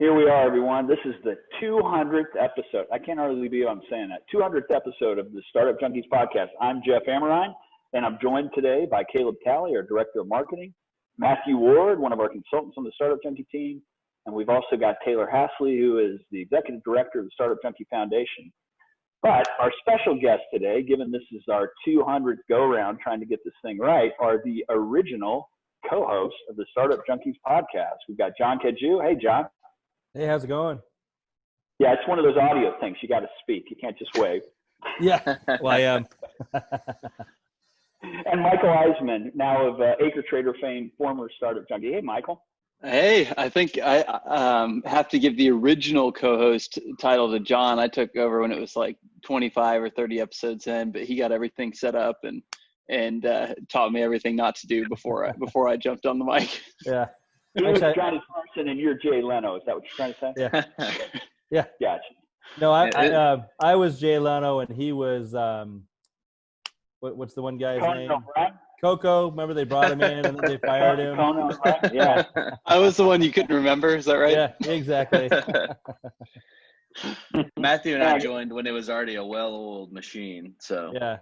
Here we are, everyone. This is the 200th episode. I can't hardly believe I'm saying that. 200th episode of the Startup Junkies Podcast. I'm Jeff Amerine, and I'm joined today by Caleb Talley, our Director of Marketing, Matthew Ward, one of our consultants on the Startup Junkie team, and we've also got Taylor Hasley, who is the Executive Director of the Startup Junkie Foundation. But our special guest today, given this is our 200th go-round trying to get this thing right, are the original co-hosts of the Startup Junkies Podcast. We've got Jon Cadieux. Hey, Jon. Hey, how's it going? Yeah, it's one of those audio things. You got to speak. You can't just wave. Yeah, well, I am. And Michael Iseman, now of AcreTrader fame, former Startup Junkie. Hey, Michael. Hey, I think I have to give the original co-host title to Jon. I took over when it was like 25 or 30 episodes in, but he got everything set up and taught me everything not to do before I jumped on the mic. Yeah. He was Johnny Carson and you're Jay Leno. Is that what you're trying to say? Yeah. Yeah. Gotcha. No, I was Jay Leno and he was what's the one guy's name? O'Brien? Coco. Remember they brought him in and then they fired him. Yeah. I was the one you couldn't remember. Is that right? Yeah, exactly. Matthew and I joined when it was already a well-oiled machine. So yeah.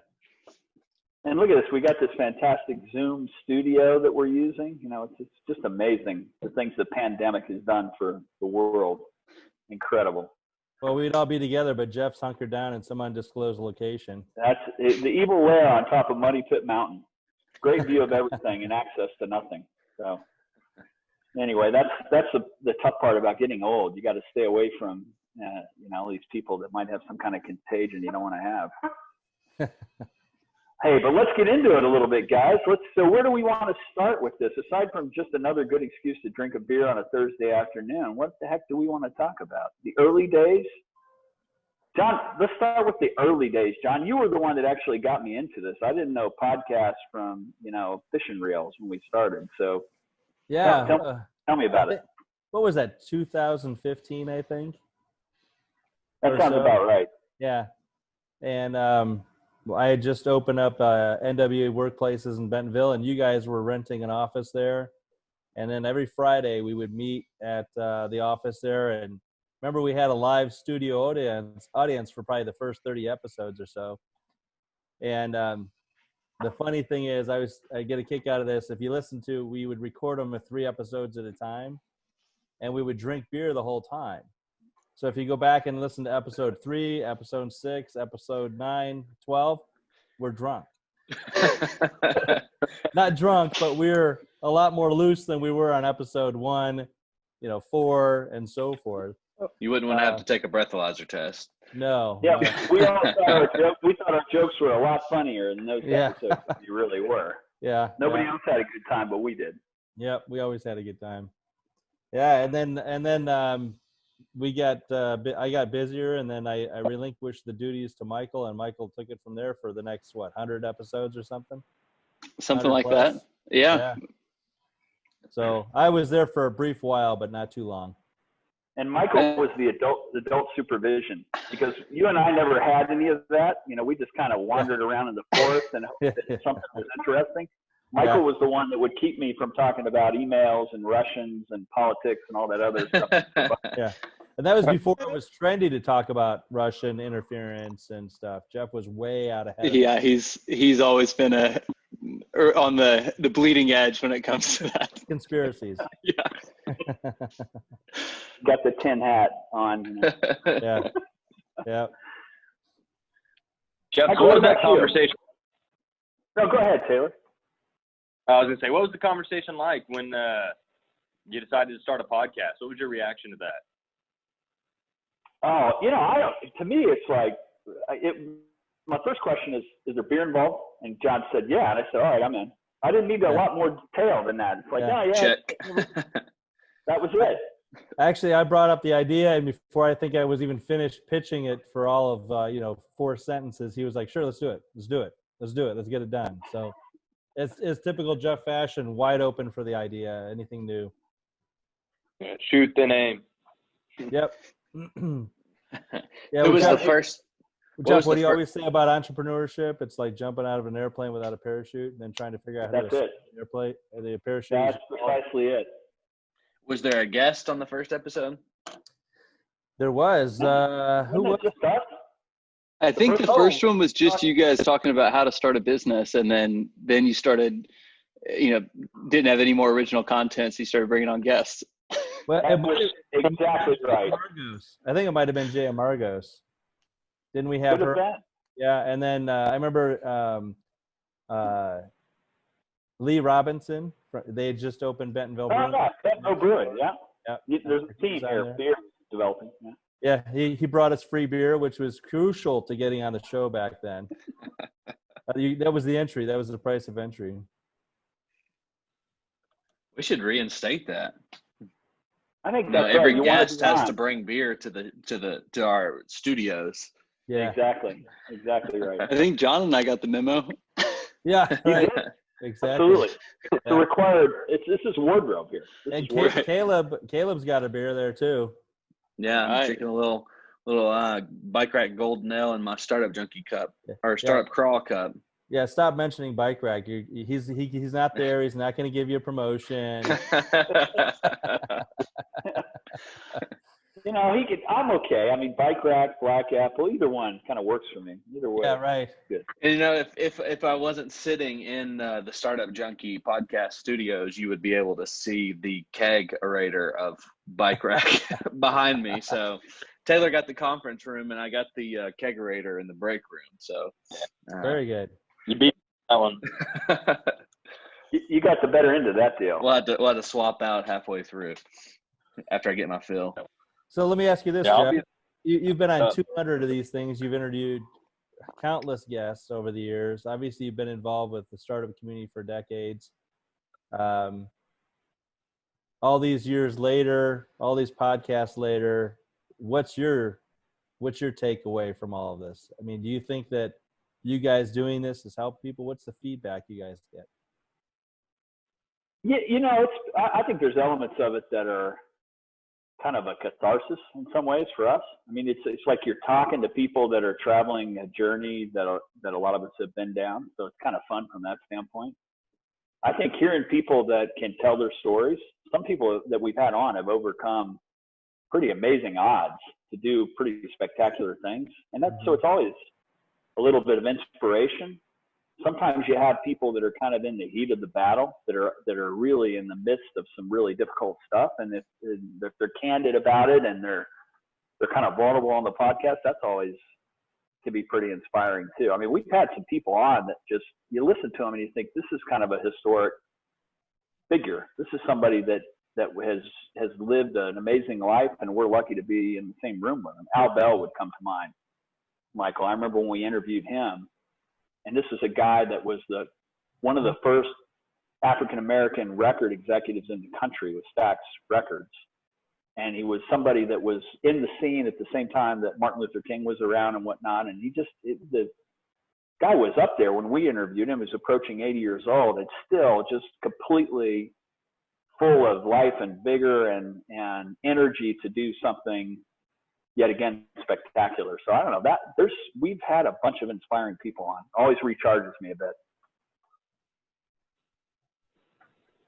And look at this. We got this fantastic Zoom studio that we're using. You know, it's just amazing the things the pandemic has done for the world. Incredible. Well, we'd all be together, but Jeff's hunkered down in some undisclosed location. That's the evil lair on top of Muddy Pit Mountain. Great view of everything and access to nothing. So anyway, that's the tough part about getting old. You got to stay away from all these people that might have some kind of contagion you don't want to have. Hey, but let's get into it a little bit, guys. So where do we want to start with this? Aside from just another good excuse to drink a beer on a Thursday afternoon, what the heck do we want to talk about? The early days? Jon, let's start with the early days. Jon, you were the one that actually got me into this. I didn't know podcasts from, fishing reels when we started. So yeah, tell me about it. What was that, 2015, I think? That sounds about right. Yeah. And I had just opened up NWA Workplaces in Bentonville, and you guys were renting an office there. And then every Friday we would meet at the office there. And remember, we had a live studio audience for probably the first 30 episodes or so. And the funny thing is, I get a kick out of this. If you listen to, we would record them with 3 episodes at a time, and we would drink beer the whole time. So if you go back and listen to episode 3, episode 6, episode 9, 12, we're drunk. Not drunk, but we're a lot more loose than we were on episode 1, 4, and so forth. you wouldn't want to have to take a breathalyzer test. No. Yeah, we all thought our jokes were a lot funnier than those episodes you really were. Yeah. Nobody else had a good time, but we did. Yep, we always had a good time. Yeah, and then we got I got busier, and then I relinquished the duties to Michael, and Michael took it from there for the next 100 episodes or something like plus. that. Yeah. So I was there for a brief while, but not too long. And Michael was the adult supervision, because you and I never had any of that. We just kind of wandered around in the forest and hoped that something was interesting. Michael was the one that would keep me from talking about emails and Russians and politics and all that other stuff. Yeah. And that was before it was trendy to talk about Russian interference and stuff. Jeff was way out ahead. Yeah, he's always been on the bleeding edge when it comes to that. Conspiracies. Yeah. Got the tin hat on. Yeah. Yeah. Jeff, what was that conversation? No, go ahead, Taylor. I was going to say, what was the conversation like when you decided to start a podcast? What was your reaction to that? Oh, to me, it's like, my first question is there beer involved? And Jon said, yeah. And I said, all right, I'm in. I didn't need a lot more detail than that. It's like, Check. That was it. Actually, I brought up the idea, and before I think I was even finished pitching it for all of 4 sentences, he was like, sure, let's do it. Let's do it. Let's get it done. So it's typical Jeff fashion, wide open for the idea, anything new. Yeah, shoot, then aim. Yep. It was the first. Jeff, what do you always say about entrepreneurship? It's like jumping out of an airplane without a parachute and then trying to figure out how to airplane or the parachute. That's precisely it. Was there a guest on the first episode? There was. Who Wasn't was? it just us? I think the first one was just you guys talking about how to start a business, and then you started, didn't have any more original content, so you started bringing on guests. Well, That was exactly right. Amargos. I think it might have been Jay Amargos. Didn't we have Could have her? been. Yeah, and then I remember Lee Robinson. They had just opened Bentonville Oh, Brewing. yeah, Bentonville Brewing, yeah. Yeah. There's a team here, beer developing. Yeah. Yeah, he brought us free beer, which was crucial to getting on the show back then. That was the entry. That was the price of entry. We should reinstate that. I think No, that's every right. guest has to bring beer to our studios. Yeah, Exactly right. I think John and I got the memo. yeah, right. Exactly. Absolutely. It's required. This is wardrobe here. And Caleb's got a beer there too. Yeah, I'm drinking a little Bike Rack Golden Ale in my Startup Junkie cup or Startup Crawl cup. Yeah, stop mentioning Bike Rack. He's not there. He's not going to give you a promotion. I'm okay. I mean, Bike Rack, Black Apple, either one kind of works for me. Either way. Yeah, right. Good. And if I wasn't sitting in the Startup Junkie podcast studios, you would be able to see the keg-erator of Bike Rack behind me. So Taylor got the conference room, and I got the kegerator in the break room. So very good. You beat that one. You got the better end of that deal. We'll have to swap out halfway through after I get my fill. So let me ask you this, Yeah, Jeff. You've been on 200 of these things. You've interviewed countless guests over the years. Obviously, you've been involved with the startup community for decades. All these years later, all these podcasts later, what's your takeaway from all of this? I mean, do you think that you guys doing this has helped people? What's the feedback you guys get? Yeah, I think there's elements of it that are kind of a catharsis in some ways for us. I mean, it's like you're talking to people that are traveling a journey that a lot of us have been down. So it's kind of fun from that standpoint. I think hearing people that can tell their stories, some people that we've had on have overcome pretty amazing odds to do pretty spectacular things. And so it's always a little bit of inspiration. Sometimes you have people that are kind of in the heat of the battle that are really in the midst of some really difficult stuff. And if they're candid about it and they're kind of vulnerable on the podcast, that's always can be pretty inspiring too. I mean, we've had some people on that just, you listen to them and you think this is kind of a historic figure. This is somebody that has lived an amazing life, and we're lucky to be in the same room with him. Al Bell would come to mind, Michael. I remember when we interviewed him, and this is a guy that was one of the first African-American record executives in the country with Stax Records. And he was somebody that was in the scene at the same time that Martin Luther King was around and whatnot. And the guy was up there when we interviewed him. He was approaching 80 years old. It's still just completely full of life and vigor and energy to do something yet again spectacular. So I don't know, we've had a bunch of inspiring people on. Always recharges me a bit.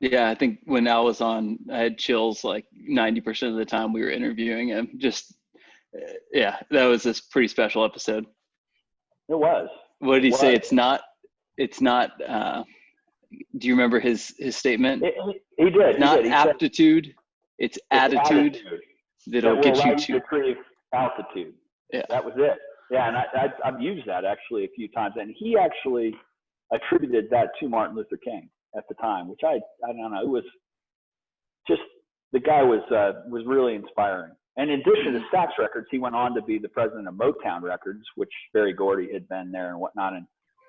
Yeah, I think when Al was on, I had chills like 90% of the time we were interviewing him. Just, that was this pretty special episode. It was. What did he say? It's not, do you remember his statement? He did. It's not aptitude, said, it's attitude that'll get you to retrieve altitude. Yeah. That was it. Yeah, and I've used that actually a few times. And he actually attributed that to Martin Luther King at the time, which I don't know. It was just, the guy was really inspiring. And in addition to Stax Records, he went on to be the president of Motown Records, which Berry Gordy had been there and whatnot. And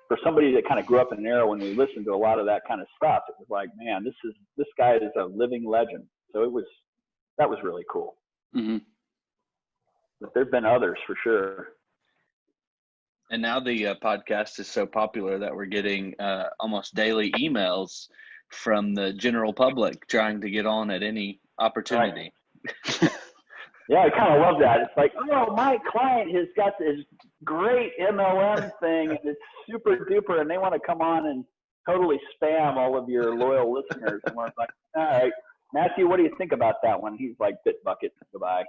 for somebody that kind of grew up in an era when we listened to a lot of that kind of stuff, it was like, man, this guy is a living legend. So that was really cool. Mm-hmm. But there've been others for sure. And now the podcast is so popular that we're getting almost daily emails from the general public trying to get on at any opportunity. Right. Yeah, I kind of love that. It's like, oh, my client has got this great MLM thing, and it's super duper, and they want to come on and totally spam all of your loyal listeners. And we're like, all right, Matthew, what do you think about that one? He's like, bit bucket, goodbye.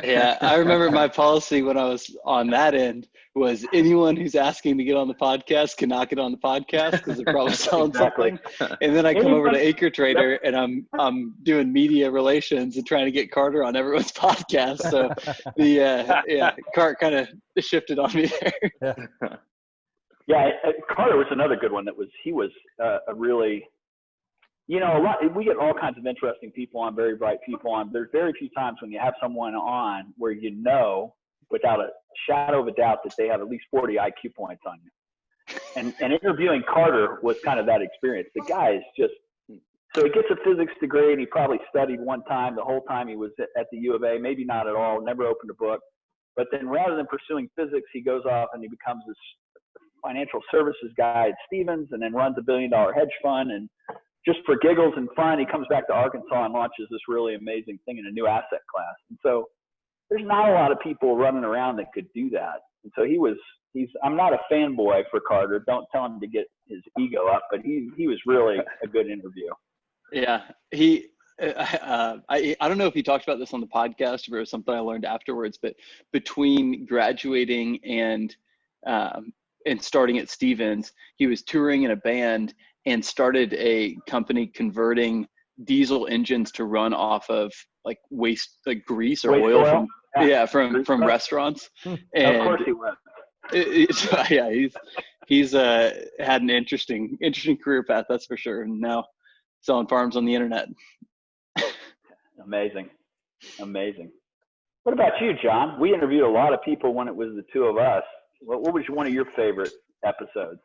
Yeah, I remember my policy when I was on that end was anyone who's asking to get on the podcast cannot get on the podcast because they're probably selling something. And then I come over to AcreTrader and I'm doing media relations and trying to get Carter on everyone's podcast. So the cart kind of shifted on me there. Yeah, Carter was another good one. He was a really, we get all kinds of interesting people on, very bright people on. There's very few times when you have someone on where without a shadow of a doubt that they have at least 40 IQ points on you. And interviewing Carter was kind of that experience. The guy is just, so he gets a physics degree and he probably studied one time the whole time he was at the U of A, maybe not at all, never opened a book. But then rather than pursuing physics, he goes off and he becomes this financial services guy at Stevens and then runs a $1 billion hedge fund. And just for giggles and fun, he comes back to Arkansas and launches this really amazing thing in a new asset class. And so there's not a lot of people running around that could do that. And so I'm not a fanboy for Carter. Don't tell him to get his ego up, but he was really a good interview. Yeah. I don't know if he talked about this on the podcast or it was something I learned afterwards, but between graduating and starting at Stevens, he was touring in a band and started a company converting diesel engines to run off of like waste, like grease or oil from restaurants. And of course he was. He's had an interesting career path, that's for sure. And now selling farms on the internet. Amazing. What about you, John? We interviewed a lot of people when it was the two of us. What was one of your favorite episodes?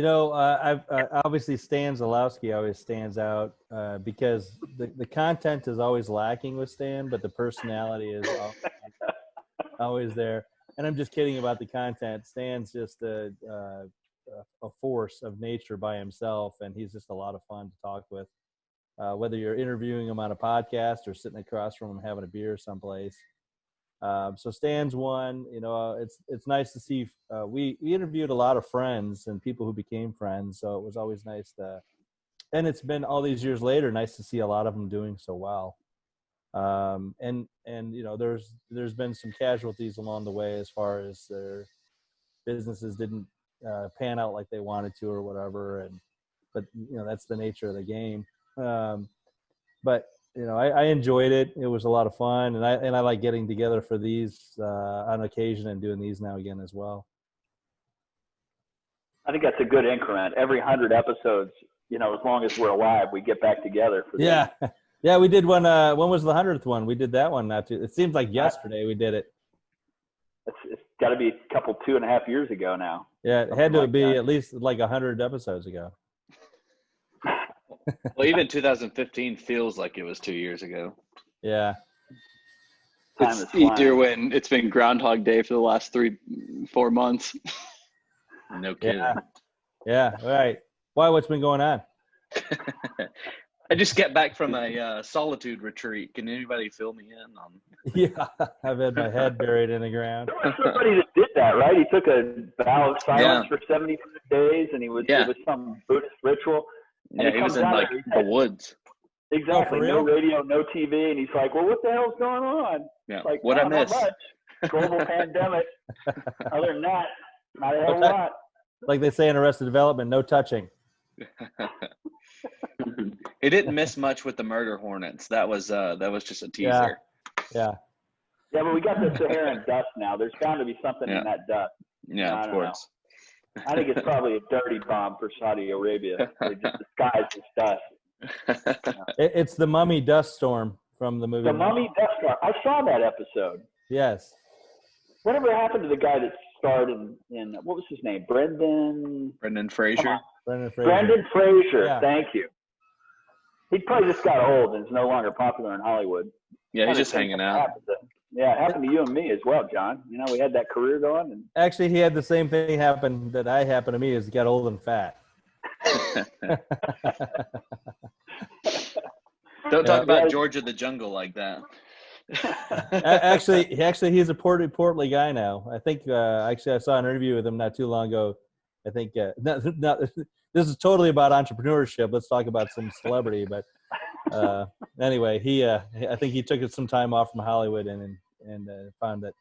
Obviously Stan Zalowski always stands out because the content is always lacking with Stan, but the personality is always there. And I'm just kidding about the content. Stan's just a force of nature by himself, and he's just a lot of fun to talk with. Whether you're interviewing him on a podcast or sitting across from him having a beer someplace. So Stan's one. It's nice to see. We interviewed a lot of friends and people who became friends, so it was always nice and it's been all these years later, nice to see a lot of them doing so well. And there's been some casualties along the way as far as their businesses didn't pan out like they wanted to or whatever. But that's the nature of the game. But I enjoyed it. It was a lot of fun, and I like getting together for these on occasion and doing these now again as well. I think that's a good increment. Every 100 episodes, as long as we're alive, we get back together for these. Yeah, we did one. When was the 100th one? We did that one. It seems like yesterday we did it. It's got to be a couple 2.5 years ago now. Yeah, it had to be at least like 100 episodes ago. Well, even 2015 feels like it was 2 years ago. Yeah. It's easier when it's been Groundhog Day for the last 3-4 months. No kidding. Yeah. All right. Why? What's been going on? I just got back from a solitude retreat. Can anybody fill me in on? Yeah, I've had my head buried in the ground. There was somebody that did that, right? He took a vow of silence for 75 days, and it was some Buddhist ritual. And he was in like the woods. Exactly. No radio, no TV, and he's like, "Well, what the hell's going on?" Yeah. Like, what I miss? Global pandemic. Other than that, not a whole lot. Like they say in Arrested Development, no touching. He didn't miss much with the murder hornets. That was just a teaser. Yeah, but we got the Saharan dust now. There's bound to be something in that dust. Yeah, of course. I think it's probably a dirty bomb for Saudi Arabia. They just disguise as dust. It's the Mummy dust storm from the movie. The Mummy dust storm. I saw that episode. Yes. Whatever happened to the guy that starred in what was his name? Brendan Fraser. Brendan Fraser. Yeah. Thank you. He probably just got old and is no longer popular in Hollywood. Yeah, he's just hanging out. It happened to you and me as well, John. We had that career going. And actually, he had the same thing happen that happened to me. Is he got old and fat. Don't talk about George of the Jungle like that. Actually, he's a portly guy now. I think. I saw an interview with him not too long ago. I think. This is totally about entrepreneurship. Let's talk about some celebrity, but Anyway, I think he took some time off from Hollywood and found that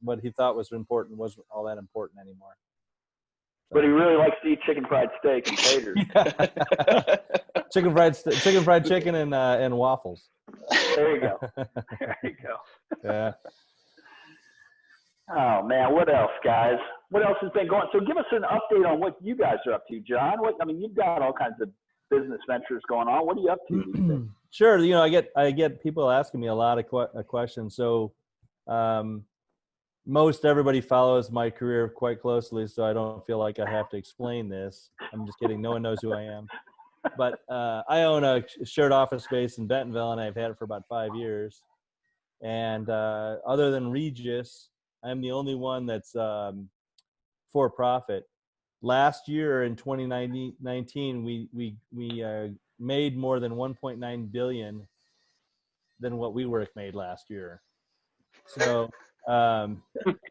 what he thought was important wasn't all that important anymore. So. But he really likes to eat chicken fried steak and taters. chicken fried chicken and waffles. There you go. There you go. Yeah. Oh man, what else, guys? What else has been going? So give us an update on what you guys are up to, John. You've got all kinds of business ventures going on. What are you up to these days? Sure. I get people asking me a lot of questions. So most everybody follows my career quite closely, so I don't feel like I have to explain this. I'm just kidding. No one knows who I am. But I own a shared office space in Bentonville, and I've had it for about 5 years. And other than Regis, I'm the only one that's for profit. Last year in 2019, we made more than 1.9 billion than what WeWork made last year. So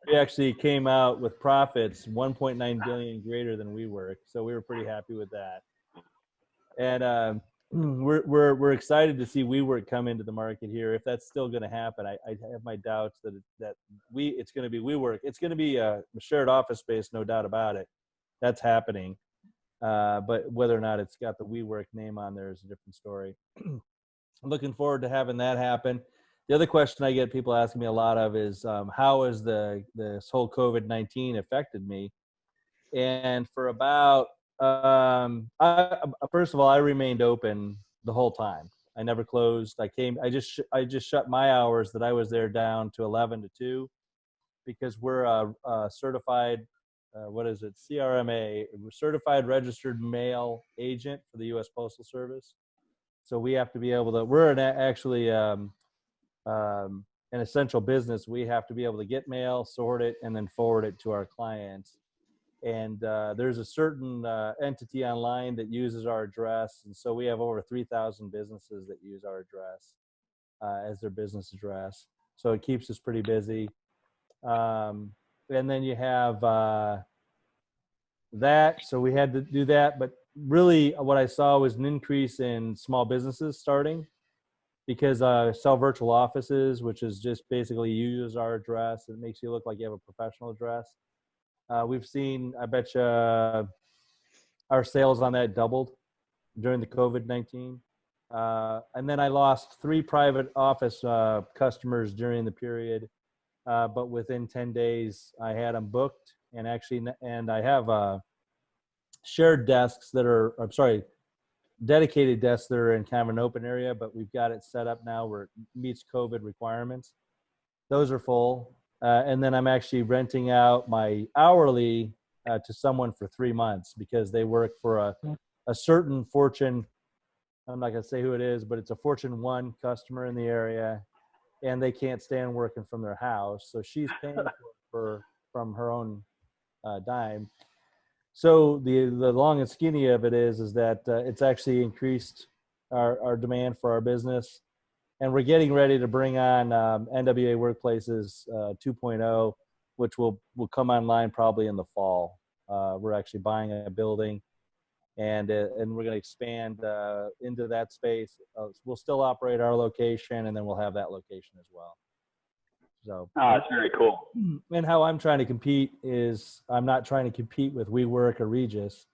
we actually came out with profits 1.9 billion greater than WeWork. So we were pretty happy with that. And we're excited to see WeWork come into the market here. If that's still going to happen, I have my doubts that it's going to be WeWork. It's going to be a shared office space, no doubt about it. That's happening. But whether or not it's got the WeWork name on there is a different story. I'm looking forward to having that happen. The other question I get people asking me a lot of is how has this whole COVID-19 affected me? And for about first of all, I remained open the whole time. I never closed. I just shut my hours that I was there down to 11 to 2 because we're a certified CRMA, certified registered mail agent for the U.S. Postal Service. So we have to be able to. We're an essential business. We have to be able to get mail, sort it, and then forward it to our clients. And there's a certain entity online that uses our address. And so we have over 3,000 businesses that use our address as their business address. So it keeps us pretty busy. And then you have that. So we had to do that. But really what I saw was an increase in small businesses starting because I sell virtual offices, which is just basically you use our address. It makes you look like you have a professional address. We've seen, I bet you, our sales on that doubled during the COVID-19. And then I lost 3 private office customers during the period. But within 10 days, I had them booked. And I have shared desks dedicated desks that are in kind of an open area, but we've got it set up now where it meets COVID requirements. Those are full. And then I'm actually renting out my hourly to someone for 3 months because they work for a certain Fortune. I'm not going to say who it is, but it's a Fortune 1 customer in the area, and they can't stand working from their house. So she's paying from her own dime. So the long and skinny of it is that it's actually increased our demand for our business. And we're getting ready to bring on NWA Workplaces 2.0, which will come online probably in the fall. We're actually buying a building, and we're going to expand into that space. We'll still operate our location, and then we'll have that location as well. So that's very cool. And how I'm trying to compete is I'm not trying to compete with WeWork or Regis.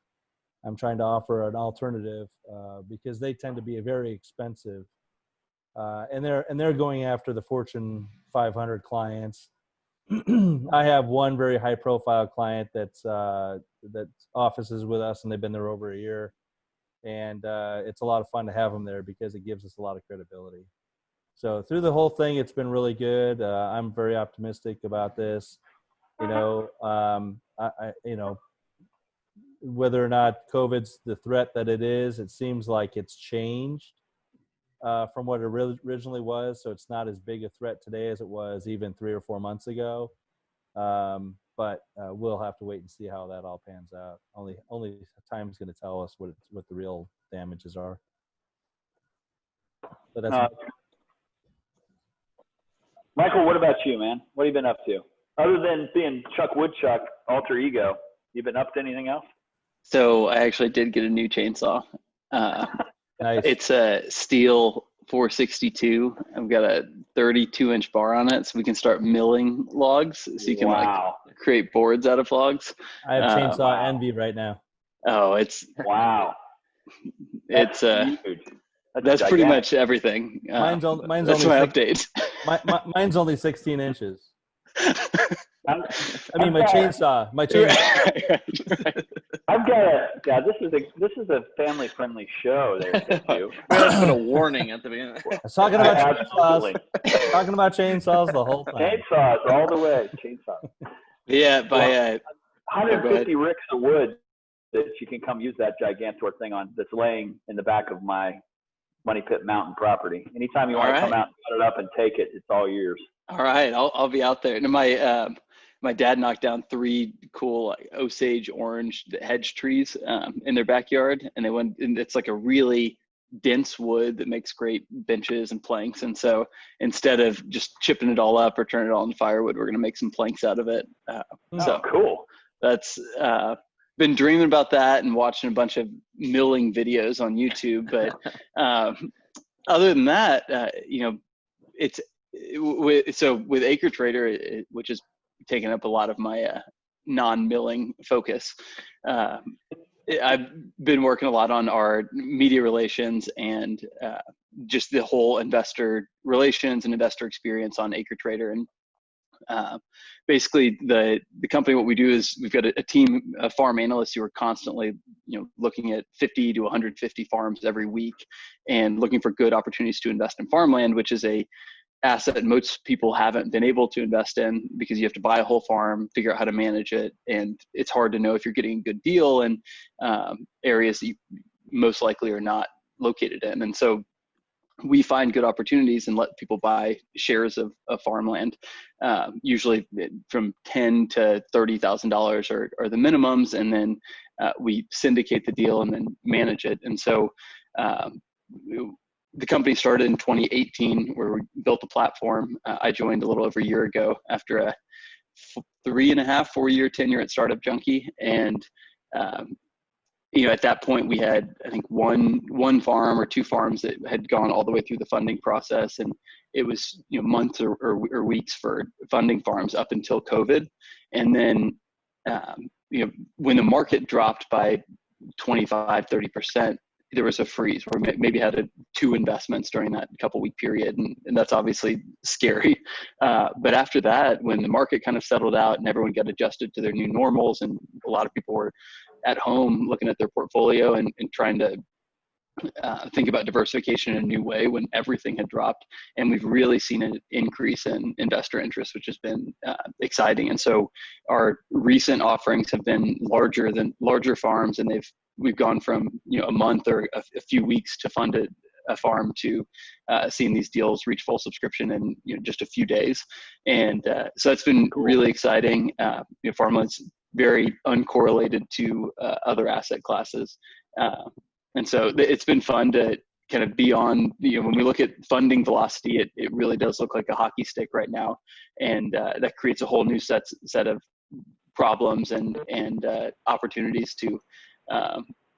I'm trying to offer an alternative because they tend to be very expensive. And they're going after the Fortune 500 clients. I have one very high profile client that's offices with us, and they've been there over a year. And it's a lot of fun to have them there because it gives us a lot of credibility. So through the whole thing, it's been really good. I'm very optimistic about this. I whether or not COVID's the threat that it is, it seems like it's changed from what it originally was. So it's not as big a threat today as it was even 3 or 4 months ago. But we'll have to wait and see how that all pans out. Only time's going to tell us what the real damages are. But that's Michael, what about you, man? What have you been up to? Other than being Chuck Woodchuck, alter ego, you been up to anything else? So I actually did get a new chainsaw. Nice. It's a steel 462. I've got a 32-inch bar on it, so we can start milling logs. So you can create boards out of logs. I have chainsaw envy right now. Oh, it's That's huge. That's pretty much everything. Mine's that's only my update. Mine's only 16 inches. My chainsaw. Right. I've got this is a family friendly show. There, we had to put a warning at the beginning. I was talking about chainsaws. Talking about chainsaws the whole time. Chainsaws all the way. Chainsaws. Yeah, by 150 ricks of wood that you can come use that Gigantor thing on. That's laying in the back of my Money Pit Mountain property. Anytime you want to come out and cut it up and take it, it's all yours. All right, I'll be out there. And my dad knocked down 3 cool Osage orange hedge trees in their backyard, and it's like a really dense wood that makes great benches and planks. And so instead of just chipping it all up or turning it all into firewood, we're going to make some planks out of it. So cool. That's been dreaming about that and watching a bunch of milling videos on YouTube. But other than that, with AcreTrader, which is taking up a lot of my non-milling focus, I've been working a lot on our media relations and just the whole investor relations and investor experience on AcreTrader. And basically the company, what we do is we've got a team of farm analysts who are constantly, looking at 50 to 150 farms every week and looking for good opportunities to invest in farmland, which is a asset that most people haven't been able to invest in because you have to buy a whole farm, figure out how to manage it. And it's hard to know if you're getting a good deal in areas that you most likely are not located in. And so we find good opportunities and let people buy shares of farmland, usually from $10,000 to $30,000 are the minimums. And then we syndicate the deal and then manage it. And so the company started in 2018 where we built a platform. I joined a little over a year ago after a 3.5-4 year tenure at Startup Junkie. And at that point we had, I think, one farm or 2 farms that had gone all the way through the funding process. And it was, months or weeks for funding farms up until COVID. And then, when the market dropped by 25-30%, there was a freeze where maybe had 2 investments during that couple week period. And that's obviously scary. But after that, when the market kind of settled out and everyone got adjusted to their new normals and a lot of people were at home looking at their portfolio and trying to think about diversification in a new way when everything had dropped. And we've really seen an increase in investor interest, which has been exciting. And so our recent offerings have been larger farms, and we've gone from a month or a few weeks to fund a farm to seeing these deals reach full subscription in just a few days. And so it's been really exciting. Farmland's very uncorrelated to other asset classes. And so it's been fun to kind of be on, when we look at funding velocity, it really does look like a hockey stick right now. And that creates a whole new set of problems and opportunities to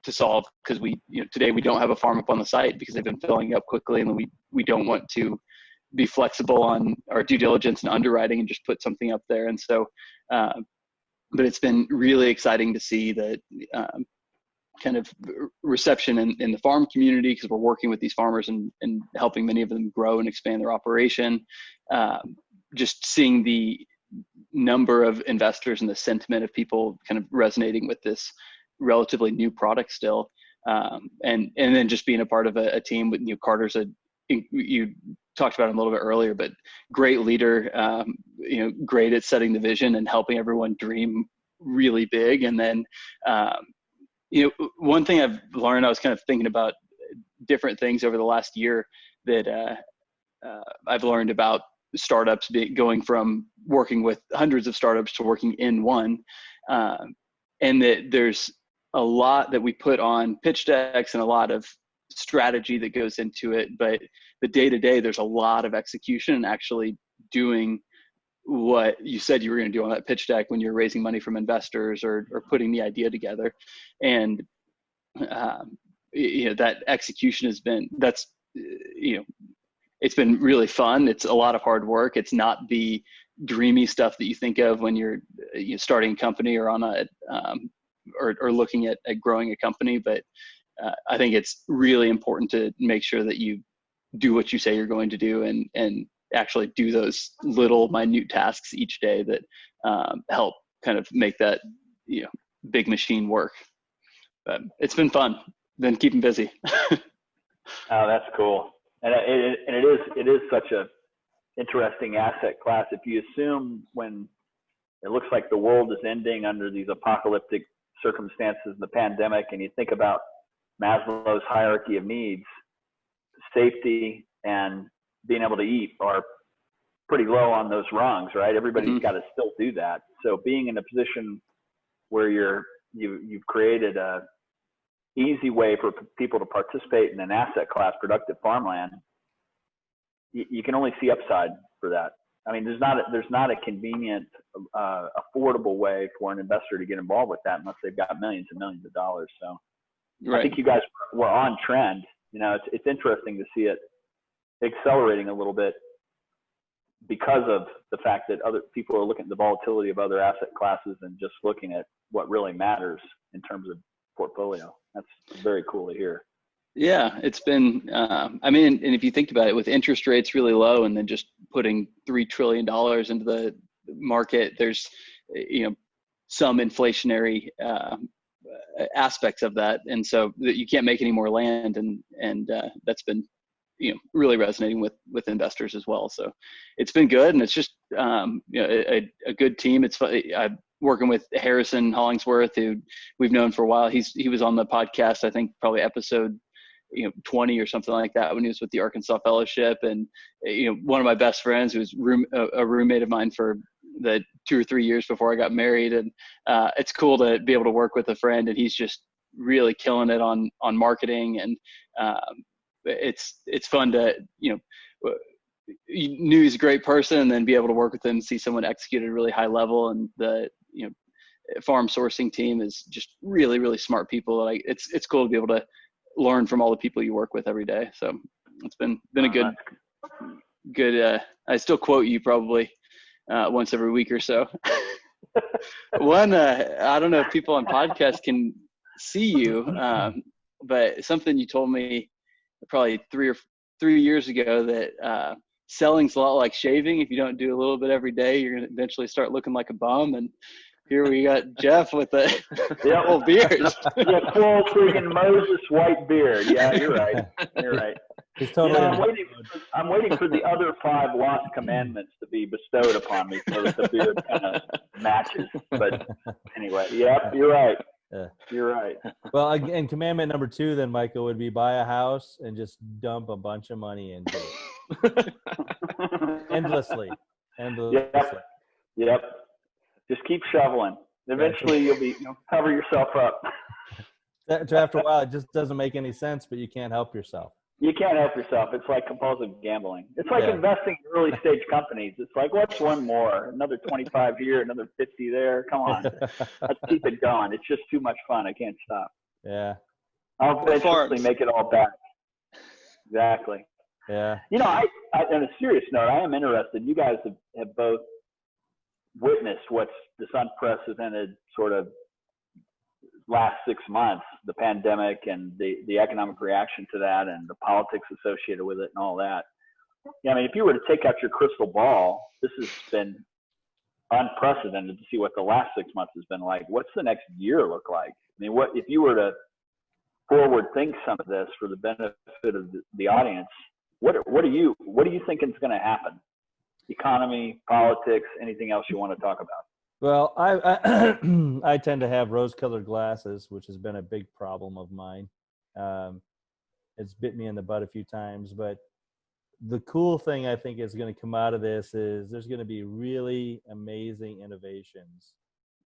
solve, because today we don't have a farm up on the site because they've been filling up quickly, and we don't want to be flexible on our due diligence and underwriting and just put something up there. And so, but it's been really exciting to see that kind of reception in the farm community, because we're working with these farmers and helping many of them grow and expand their operation. Just seeing the number of investors and the sentiment of people kind of resonating with this relatively new product still. And then just being a part of a team with Carter's you talked about him a little bit earlier, but great leader, great at setting the vision and helping everyone dream really big. And then, one thing I've learned, I was kind of thinking about different things over the last year that I've learned about startups going from working with hundreds of startups to working in one. And that there's a lot that we put on pitch decks and a lot of strategy that goes into it, but the day-to-day, there's a lot of execution and actually doing what you said you were going to do on that pitch deck when you're raising money from investors or putting the idea together. And that execution has been, it's been really fun. It's a lot of hard work. It's not the dreamy stuff that you think of when you're starting a company or on or looking at growing a company. But I think it's really important to make sure that you do what you say you're going to do and actually do those little minute tasks each day that help kind of make that big machine work. But it's been fun. Been keeping busy. Oh, that's cool. And it is such a interesting asset class. If you assume when it looks like the world is ending under these apocalyptic circumstances, the pandemic, and you think about Maslow's hierarchy of needs, safety and being able to eat are pretty low on those rungs, right? Everybody's got to still do that. So being in a position where you've created a easy way for people to participate in an asset class, productive farmland, you can only see upside for that. I mean, there's not a convenient, affordable way for an investor to get involved with that unless they've got millions and millions of dollars. So I think you guys were on trend. It's interesting to see it accelerating a little bit because of the fact that other people are looking at the volatility of other asset classes and just looking at what really matters in terms of portfolio. That's very cool to hear. Yeah, it's been, and if you think about it, with interest rates really low and then just putting $3 trillion into the market, there's, some inflationary aspects of that. And so you can't make any more land. And that's been, really resonating with investors as well. So it's been good. And it's just, a good team. It's fun. I'm working with Harrison Hollingsworth, who we've known for a while. He was on the podcast, I think probably episode 20 or something like that when he was with the Arkansas Fellowship. And one of my best friends, who was a roommate of mine for the 2 or 3 years before I got married. And it's cool to be able to work with a friend, and he's just really killing it on marketing. And it's fun to you knew he's a great person, and then be able to work with him, see someone execute at a really high level. And the farm sourcing team is just really, really smart people. Like it's cool to be able to learn from all the people you work with every day. So it's been a good I still quote you probably once every week or so. One, I don't know if people on podcasts can see you, but something you told me probably 3 years ago, that selling's a lot like shaving. If you don't do a little bit every day, you're going to eventually start looking like a bum. And here we got Jeff with a full beard. Yeah, full freaking Moses white beard. Yeah, you're right. You're right. He's totally. I'm waiting for the other 5 lost commandments to be bestowed upon me so that the beard kind of matches. But anyway, yeah, you're right. Yeah. You're right. Well, again, commandment number 2 then, Michael, would be buy a house and just dump a bunch of money into it. Endlessly. Yep. Just keep shoveling. Eventually you'll cover yourself up. After a while, it just doesn't make any sense, but you can't help yourself. You can't help yourself. It's like compulsive gambling. It's like investing in early stage companies. It's like, what's one more? Another 25 here, another 50 there. Come on. Let's keep it going. It's just too much fun. I can't stop. Yeah. I'll eventually make it all back. Exactly. Yeah. I on a serious note, I am interested. You guys have both witnessed what's this unprecedented sort of last 6 months, the pandemic and the economic reaction to that and the politics associated with it and all that. Yeah, I mean, if you were to take out your crystal ball, this has been unprecedented to see what the last 6 months has been like. What's the next year look like? I mean, what if you were to forward think some of this for the benefit of the audience? What do you think is going to happen? Economy, politics, anything else you want to talk about? Well, I tend to have rose-colored glasses, which has been a big problem of mine. It's bit me in the butt a few times, but the cool thing I think is going to come out of this is there's going to be really amazing innovations,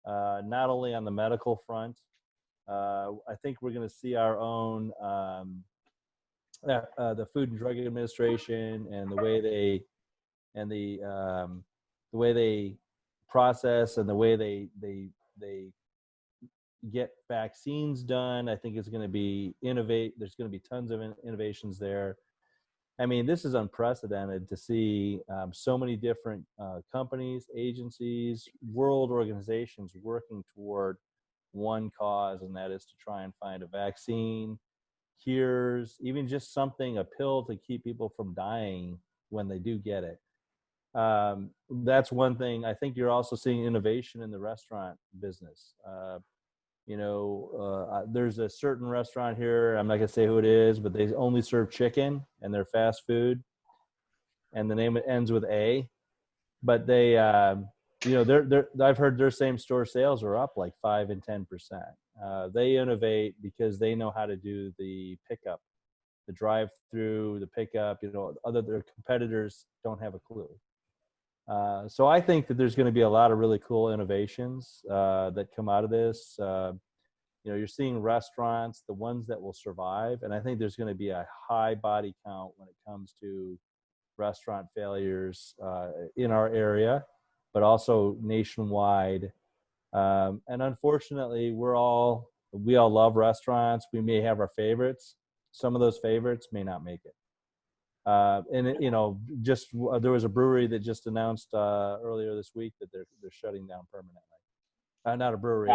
not only on the medical front. I think we're going to see our own the Food and Drug Administration and the way they process and the way they get vaccines done. I think it's going to be there's going to be tons of innovations there. I mean, this is unprecedented to see so many different companies, agencies, world organizations working toward one cause, and that is to try and find a vaccine, cures, even just something, a pill to keep people from dying when they do get it. That's one thing. I think you're also seeing innovation in the restaurant business. There's a certain restaurant here, I'm not gonna say who it is, but they only serve chicken and they're fast food, and the name ends with A, but they I've heard their same store sales are up like 5 and 10%. They innovate because they know how to do the pickup, the drive through, the pickup. Their competitors don't have a clue. So I think that there's going to be a lot of really cool innovations that come out of this. You're seeing restaurants, the ones that will survive, and I think there's going to be a high body count when it comes to restaurant failures in our area, but also nationwide. And unfortunately, we all love restaurants. We may have our favorites. Some of those favorites may not make it. There was a brewery that just announced earlier this week that they're shutting down permanently. Not a brewery.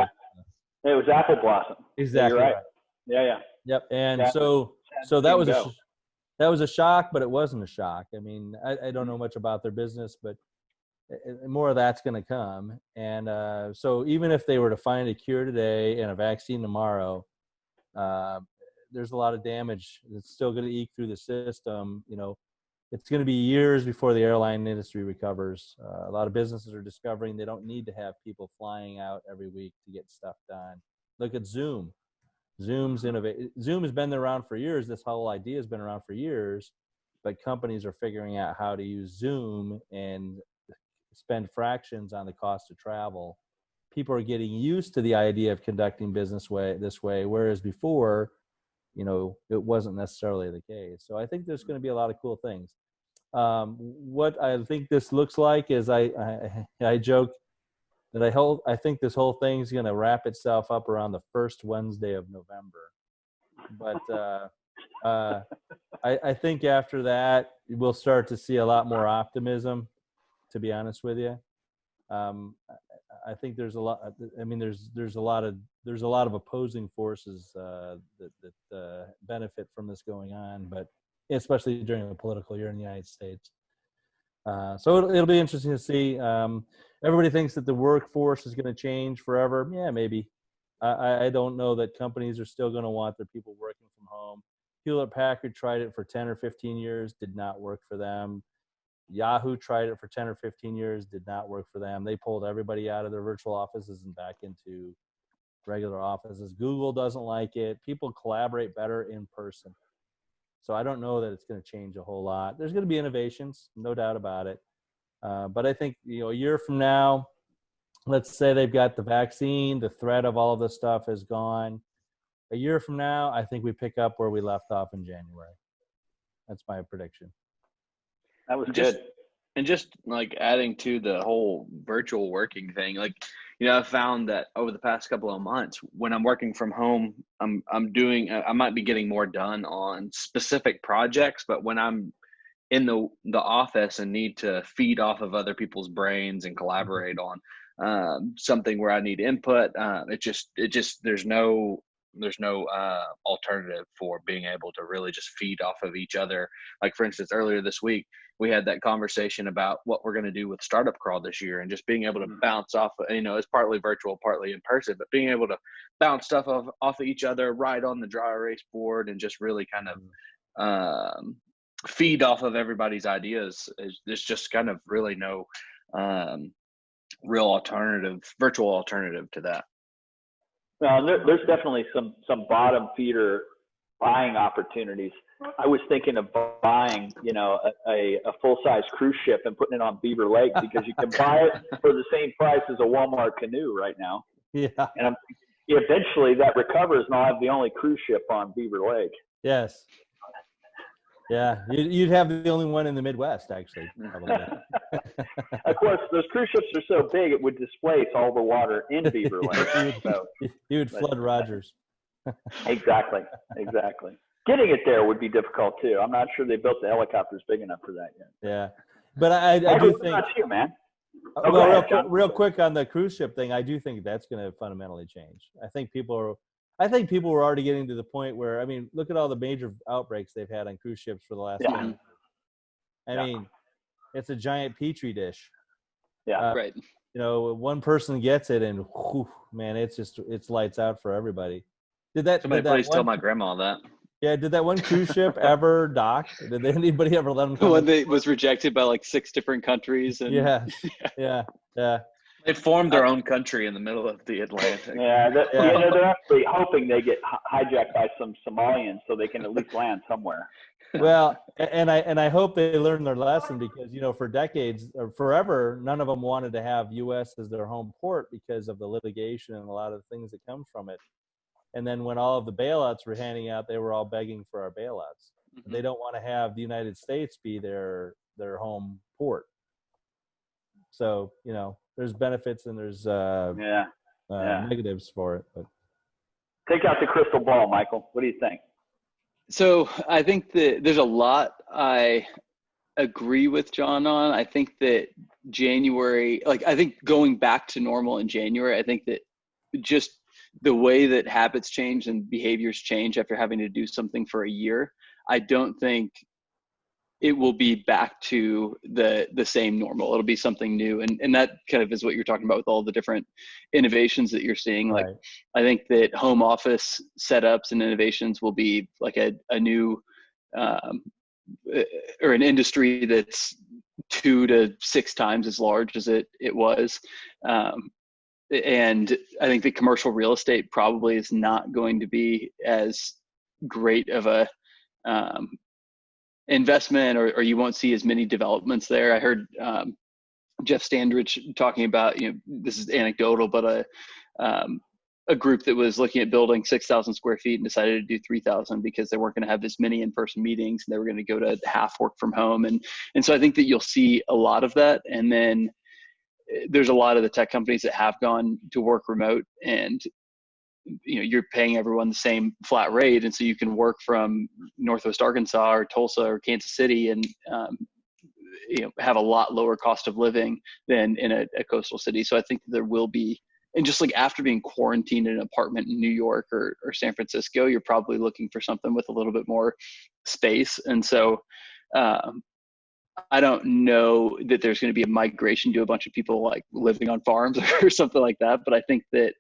It was Apple Blossom. Exactly. You're right. Right. Yeah. Yep. And yeah. so that was a shock, but it wasn't a shock. I mean, I don't know much about their business, but more of that's going to come. And so even if they were to find a cure today and a vaccine tomorrow, there's a lot of damage that's still going to eke through the system. It's going to be years before the airline industry recovers. A lot of businesses are discovering they don't need to have people flying out every week to get stuff done. Look at Zoom. Zoom has been around for years. This whole idea has been around for years, but companies are figuring out how to use Zoom and spend fractions on the cost of travel. People are getting used to the idea of conducting business this way, whereas before, it wasn't necessarily the case. So I think there's going to be a lot of cool things. What I think this looks like is I joke that I think this whole thing is going to wrap itself up around the first Wednesday of November. But I think after that, we'll start to see a lot more optimism, to be honest with you. I think there's a lot. I mean, there's a lot of opposing forces that benefit from this going on, but especially during a political year in the United States. So it'll be interesting to see. Everybody thinks that the workforce is going to change forever. Yeah, maybe. I don't know that companies are still going to want their people working from home. Hewlett-Packard tried it for 10 or 15 years, did not work for them. Yahoo tried it for 10 or 15 years, did not work for them. They pulled everybody out of their virtual offices and back into regular offices. Google doesn't like it. People collaborate better in person. So I don't know that it's going to change a whole lot. There's going to be innovations, no doubt about it. But I think, a year from now, let's say they've got the vaccine, the threat of all of this stuff is gone. A year from now, I think we pick up where we left off in January. That's my prediction. That was good. And just like adding to the whole virtual working thing, I found that over the past couple of months, when I'm working from home, I might be getting more done on specific projects, but when I'm in the office and need to feed off of other people's brains and collaborate on something where I need input, there's no alternative for being able to really just feed off of each other. Like, for instance, earlier this week, we had that conversation about what we're going to do with Startup Crawl this year, and just being able to bounce off, it's partly virtual, partly in person, but being able to bounce stuff off of each other right on the dry erase board and just really kind of feed off of everybody's ideas. There's just kind of really no real virtual alternative to that. Well, there's definitely some bottom feeder buying opportunities. I was thinking of buying, a full-size cruise ship and putting it on Beaver Lake, because you can buy it for the same price as a Walmart canoe right now. Yeah. And eventually that recovers, and I'll have the only cruise ship on Beaver Lake. Yes. Yeah, you'd have the only one in the Midwest, actually. Probably. Of course, those cruise ships are so big it would displace all the water in Beaver Lake. So, you would flood Rogers. Exactly. Getting it there would be difficult too. I'm not sure they built the helicopters big enough for that yet. Yeah, but I do think. That's you, man. Real quick on the cruise ship thing, I do think that's going to fundamentally change. I think people were already getting to the point where, I mean, look at all the major outbreaks they've had on cruise ships for the last 10 years. I mean, it's a giant petri dish. Yeah, right. You know, one person gets it, and whew, man, it's lights out for everybody. Somebody please tell my grandma that. Yeah, did that one cruise ship ever dock? Did anybody ever let them come? One that was rejected by like 6 different countries. And yeah. They formed their own country in the middle of the Atlantic. They're actually hoping they get hijacked by some Somalians so they can at least land somewhere. Well, and I hope they learn their lesson, because, you know, for decades or forever, none of them wanted to have U.S. as their home port because of the litigation and a lot of the things that come from it. And then when all of the bailouts were handing out, they were all begging for our bailouts. Mm-hmm. They don't want to have the United States be their home port. So, you know, there's benefits and there's negatives for it. But take out the crystal ball, Michael. What do you think? So I think that there's a lot I agree with Jon on. I think that January, I think going back to normal in January, I think that just the way that habits change and behaviors change after having to do something for a year, I don't think it will be back to the same normal. It'll be something new. And that kind of is what you're talking about with all the different innovations that you're seeing. Like, right. I think that home office setups and innovations will be like a new, or an industry that's 2 to 6 times as large as it was. And I think the commercial real estate probably is not going to be as great of a investment, or you won't see as many developments there. I heard Jeff Standridge talking about, you know, this is anecdotal, but a group that was looking at building 6,000 square feet and decided to do 3,000 because they weren't going to have as many in-person meetings, and they were going to go to half work from home. And so I think that you'll see a lot of that. And then there's a lot of the tech companies that have gone to work remote, and you know, you're paying everyone the same flat rate, and so you can work from Northwest Arkansas or Tulsa or Kansas City and you know, have a lot lower cost of living than in a coastal city. So I think there will be, and just like after being quarantined in an apartment in New York or San Francisco, you're probably looking for something with a little bit more space. And so I don't know that there's going to be a migration to a bunch of people like living on farms or something like that. But I think that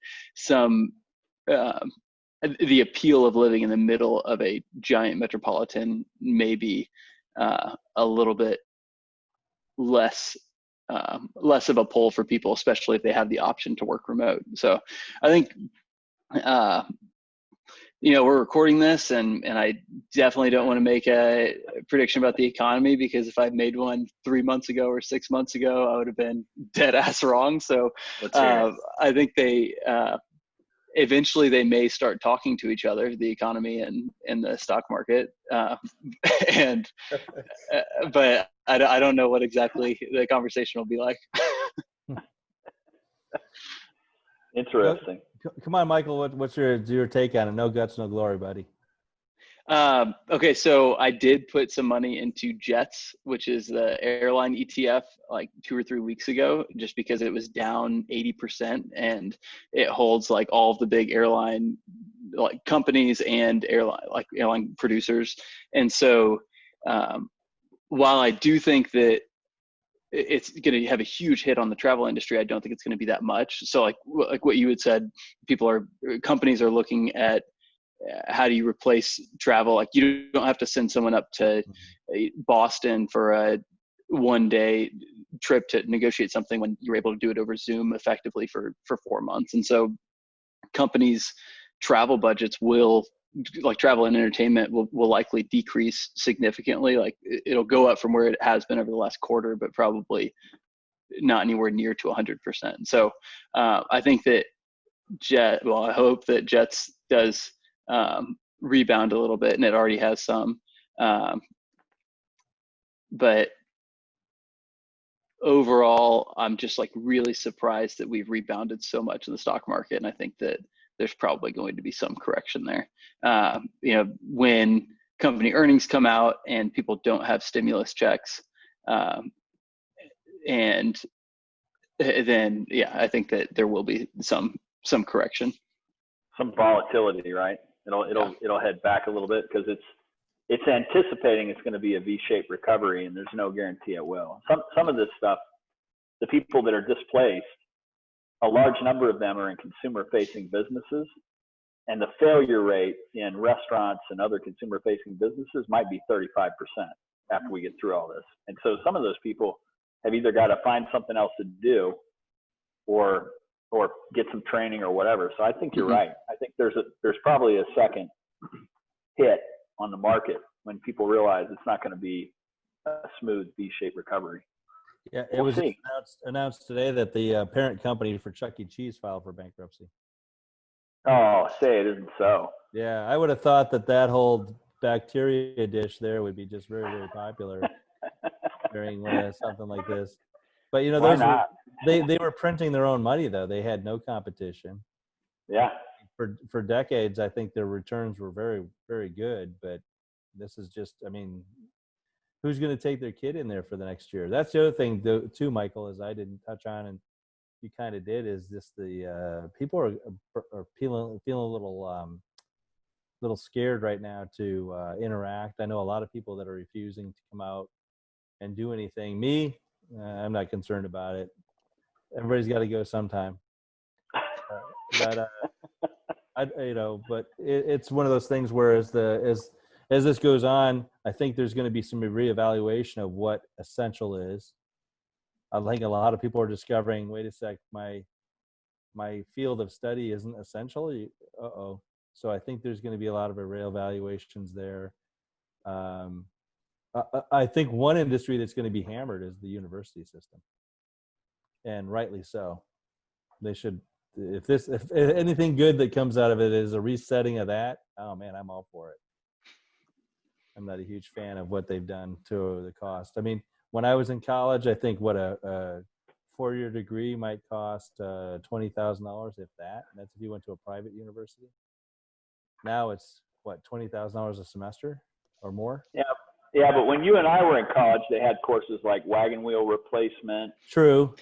the appeal of living in the middle of a giant metropolitan may be a little bit less of a pull for people, especially if they have the option to work remote. So I think, you know, we're recording this, and I definitely don't want to make a prediction about the economy, because if I'd made one 3 months ago or 6 months ago, I would have been dead ass wrong. So I think eventually they may start talking to each other, the economy and the stock market. But I don't know what exactly the conversation will be like. Interesting. Come on, Michael. What's your take on it? No guts, no glory, buddy. Okay, so I did put some money into Jets, which is the airline ETF, like 2 or 3 weeks ago, just because it was down 80%, and it holds like all of the big airline like companies and airline producers. And so while I do think that it's going to have a huge hit on the travel industry, I don't think it's going to be that much. So like what you had said, companies are looking at how do you replace travel? Like, you don't have to send someone up to Boston for a 1-day trip to negotiate something when you're able to do it over Zoom effectively for 4 months. And so companies' travel budgets like travel and entertainment will likely decrease significantly. Like, it'll go up from where it has been over the last quarter, but probably not anywhere near to 100%. So I think that I hope that Jets does rebound a little bit, and it already has some. But overall, I'm just like really surprised that we've rebounded so much in the stock market. And I think that there's probably going to be some correction there. When company earnings come out and people don't have stimulus checks, and then, I think that there will be some correction. Some volatility, right? It'll head back a little bit because it's anticipating it's going to be a V-shaped recovery, and there's no guarantee it will. Some of this stuff, the people that are displaced, a large number of them are in consumer-facing businesses, and the failure rate in restaurants and other consumer-facing businesses might be 35% after we get through all this. And so some of those people have either got to find something else to do or get some training or whatever. So I think you're right. I think there's probably a second hit on the market when people realize it's not going to be a smooth V-shaped recovery. Yeah, it was announced today that the parent company for Chuck E. Cheese filed for bankruptcy. Oh, say it isn't so. Yeah, I would have thought that whole bacteria dish there would be just very, very popular during something like this. But they were printing their own money though. They had no competition. Yeah. For decades, I think their returns were very, very good. But this is just, who's going to take their kid in there for the next year? That's the other thing too, Michael, as I didn't touch on and you kind of did, is just the people are feeling a little scared right now to interact. I know a lot of people that are refusing to come out and do anything. Me, I'm not concerned about it. Everybody's got to go sometime. But it's one of those things where as this goes on, I think there's going to be some reevaluation of what essential is. I think a lot of people are discovering, wait a sec, my field of study isn't essential. So I think there's going to be a lot of reevaluations there. I think one industry that's going to be hammered is the university system, and rightly so. They should, if anything good that comes out of it is a resetting of that, oh man, I'm all for it. I'm not a huge fan of what they've done to the cost. When I was in college, I think a 4-year degree might cost $20,000, if that. And that's if you went to a private university. Now it's $20,000 a semester or more. Yeah, but when you and I were in college, they had courses like wagon wheel replacement. True.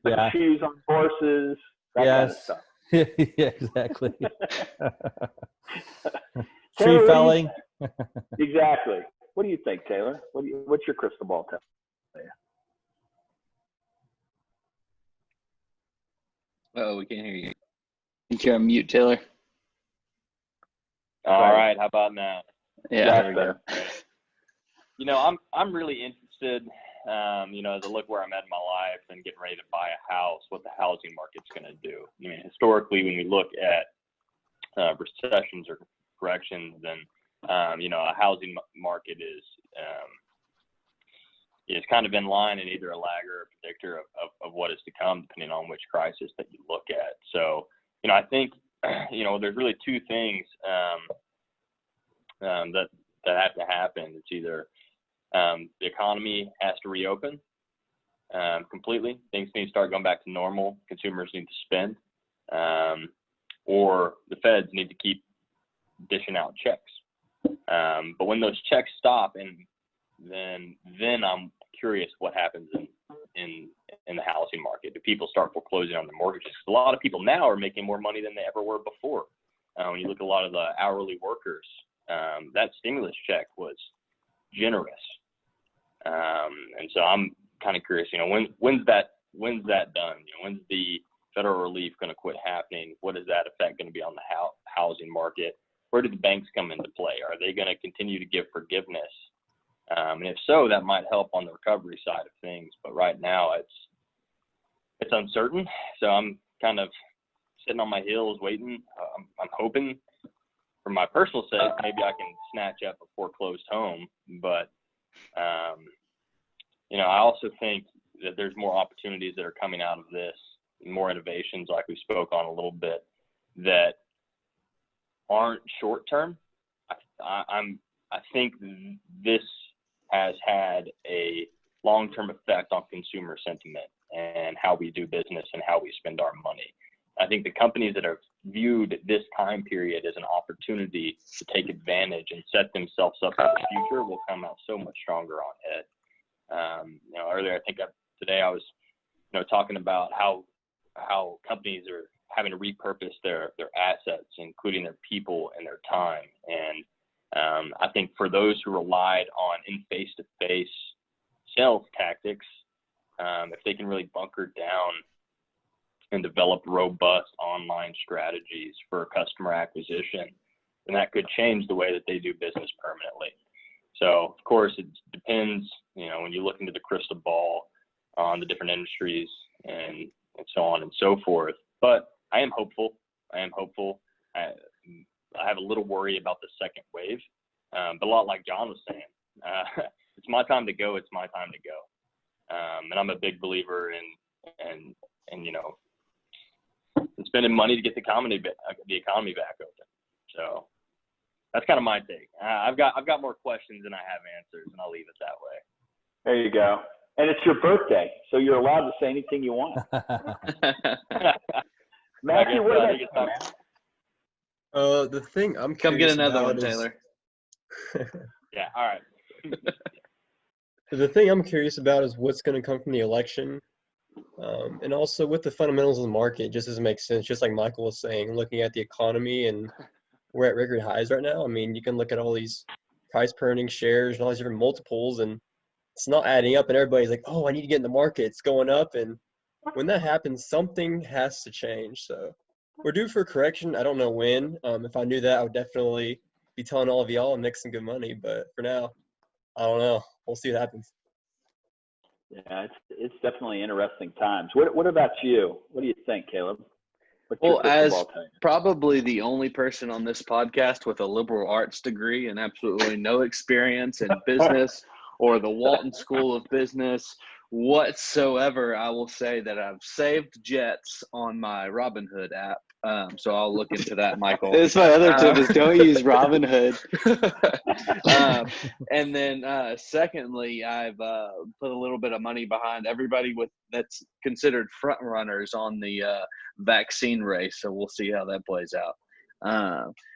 Yeah. Shoes on horses. That kind of stuff. Yeah, exactly. Tree felling. Exactly. What do you think, Taylor? What's your crystal ball tell you? Oh, we can't hear you. I think you're on mute, Taylor. All right. How about now? Yeah. There we go. I'm really interested, as I look where I'm at in my life and getting ready to buy a house, what the housing market's going to do. Historically, when we look at recessions or corrections, then a housing market is kind of in line and either a lagger or a predictor of what is to come, depending on which crisis that you look at. So, I think, there's really two things that have to happen. It's either the economy has to reopen completely, things need to start going back to normal, consumers need to spend, or the feds need to keep dishing out checks. But when those checks stop, and then I'm curious what happens in the housing market. Do people start foreclosing on their mortgages? A lot of people now are making more money than they ever were before. When you look at a lot of the hourly workers, that stimulus check was generous. And so I'm kind of curious, when's that done? When's the federal relief going to quit happening? What is that effect going to be on the housing market? Where do the banks come into play? Are they going to continue to give forgiveness? And if so, that might help on the recovery side of things. But right now it's uncertain. So I'm kind of sitting on my heels waiting. I'm hoping for my personal sake, maybe I can snatch up a foreclosed home. But, I also think that there's more opportunities that are coming out of this, more innovations like we spoke on a little bit that aren't short term. I think this has had a long-term effect on consumer sentiment and how we do business and how we spend our money. I think the companies that have viewed this time period as an opportunity to take advantage and set themselves up for the future will come out so much stronger on it. Earlier, today I was, talking about how companies are having to repurpose their assets, including their people and their time. And I think for those who relied on in face-to-face sales tactics, if they can really bunker down and develop robust online strategies for customer acquisition, then that could change the way that they do business permanently. So, of course, it depends, when you look into the crystal ball on the different industries and so on and so forth. But I am hopeful. I have a little worry about the second wave, but a lot like John was saying, it's my time to go. It's my time to go. And I'm a big believer in spending money to get the economy back open. So that's kind of my take. I've got more questions than I have answers, and I'll leave it that way. There you go. And it's your birthday, so you're allowed to say anything you want. Matthew, what about you, man? The thing I'm Come curious get another about one, is, Taylor. Yeah, all right. the thing I'm curious about is what's going to come from the election. And also with the fundamentals of the market, it just doesn't make sense. Just like Michael was saying, looking at the economy, and we're at record highs right now. I mean, you can look at all these price per earning shares and all these different multiples, and it's not adding up. And everybody's like, oh, I need to get in the market. It's going up. And when that happens, something has to change. So we're due for a correction. I don't know when. If I knew that, I would definitely be telling all of y'all and make some good money. But for now, I don't know. We'll see what happens. Yeah, it's definitely interesting times. What about you? What do you think, Caleb? What's your Well, crystal as ball tell you? probably the only person on this podcast with a liberal arts degree and absolutely no experience in business or the Walton School of Business whatsoever, I will say that I've saved jets on my Robinhood app. So I'll look into that, Michael. That's my other tip is don't use Robinhood. And then secondly, I've put a little bit of money behind everybody that's considered front runners on the vaccine race. So we'll see how that plays out.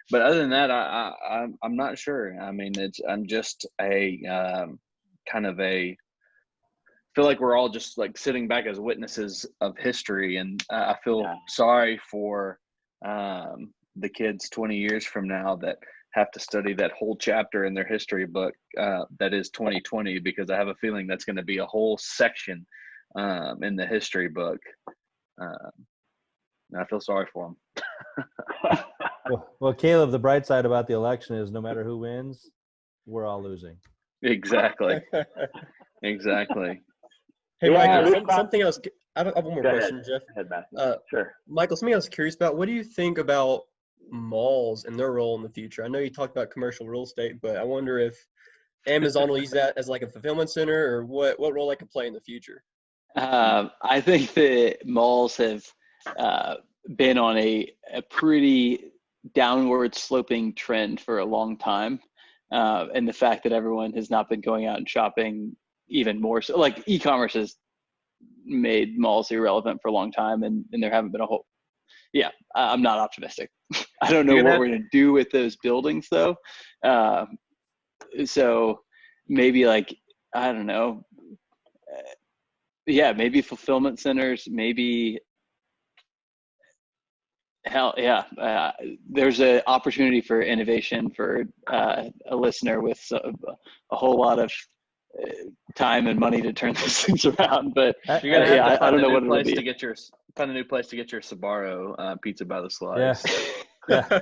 But other than that, I'm not sure. I mean, I'm just a feel like we're all just like sitting back as witnesses of history, and I feel sorry for the kids 20 years from now that have to study that whole chapter in their history book that is 2020, because I have a feeling that's going to be a whole section in the history book. And I feel sorry for them. Well, Caleb, the bright side about the election is no matter who wins, we're all losing. Exactly. Exactly. Hey, Yeah, Michael, something else. I have one more question, Jeff. Go ahead, Matthew. Sure. Michael, something I was curious about. What do you think about malls and their role in the future? I know you talked about commercial real estate, but I wonder if Amazon will use that as like a fulfillment center, or what role it could play in the future. I think that malls have been on a pretty downward sloping trend for a long time. And the fact that everyone has not been going out and shopping even more so, like e-commerce has made malls irrelevant for a long time, and there haven't been I'm not optimistic. I don't know what we're going to do with those buildings though. So maybe like, I don't know. Maybe fulfillment centers, maybe there's an opportunity for innovation for a listener with a whole lot of time and money to turn these things around. But you're gonna have to I don't know what it'll be. Find a new place to get your Sbarro pizza by the slice. Yeah.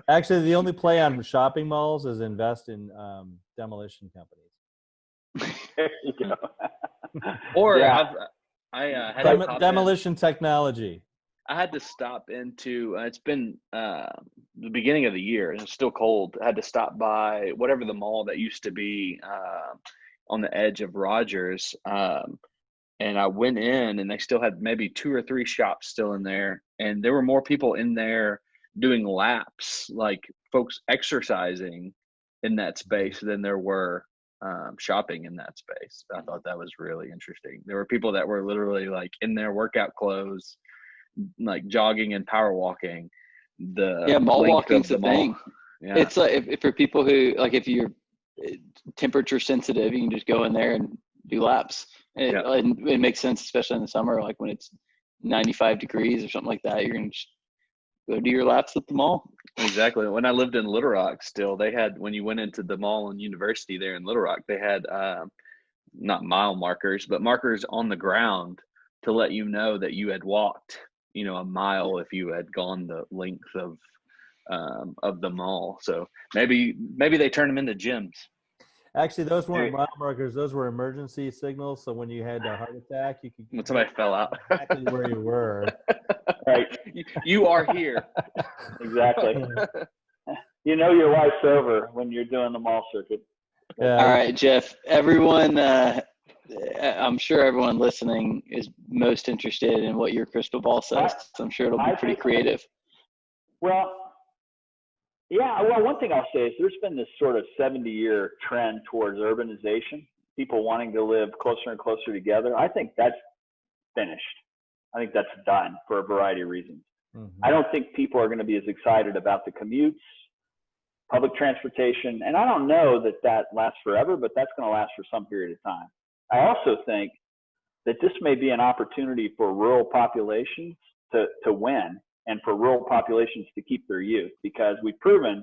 Actually, the only play on shopping malls is invest in demolition companies. There you go. Or demolition technology. I had to stop into it's been the beginning of the year and it's still cold. I had to stop by whatever the mall that used to be on the edge of Rogers, and I went in and they still had maybe 2 or 3 shops still in there, and there were more people in there doing laps, like folks exercising in that space, than there were shopping in that space. I thought that was really interesting. There were people that were literally like in their workout clothes, like jogging and power walking. Mall walking's a thing. Yeah. It's like if for people who like, if you're temperature sensitive, you can just go in there and do laps. It makes sense, especially in the summer, like when it's 95 degrees or something like that. You're gonna just go do your laps at the mall. Exactly. When I lived in Little Rock, still they had, when you went into the mall and university there in Little Rock, they had not mile markers, but markers on the ground to let you know that you had walked, a mile if you had gone the length of the mall. So maybe they turn them into gyms. Actually, those weren't mile markers. Those were emergency signals. So when you had a heart attack, you could. When somebody fell out. Exactly where you were. Right. You are here. Exactly. Your life's over when you're doing the mall circuit. Yeah. All right, Jeff. Everyone, I'm sure everyone listening is most interested in what your crystal ball says. So I'm sure it'll be pretty creative. Well, yeah. Well, one thing I'll say is there's been this sort of 70-year trend towards urbanization, people wanting to live closer and closer together. I think that's finished. I think that's done for a variety of reasons. Mm-hmm. I don't think people are going to be as excited about the commutes, public transportation, and I don't know that lasts forever, but that's going to last for some period of time. I also think that this may be an opportunity for rural populations to win, and for rural populations to keep their youth, because we've proven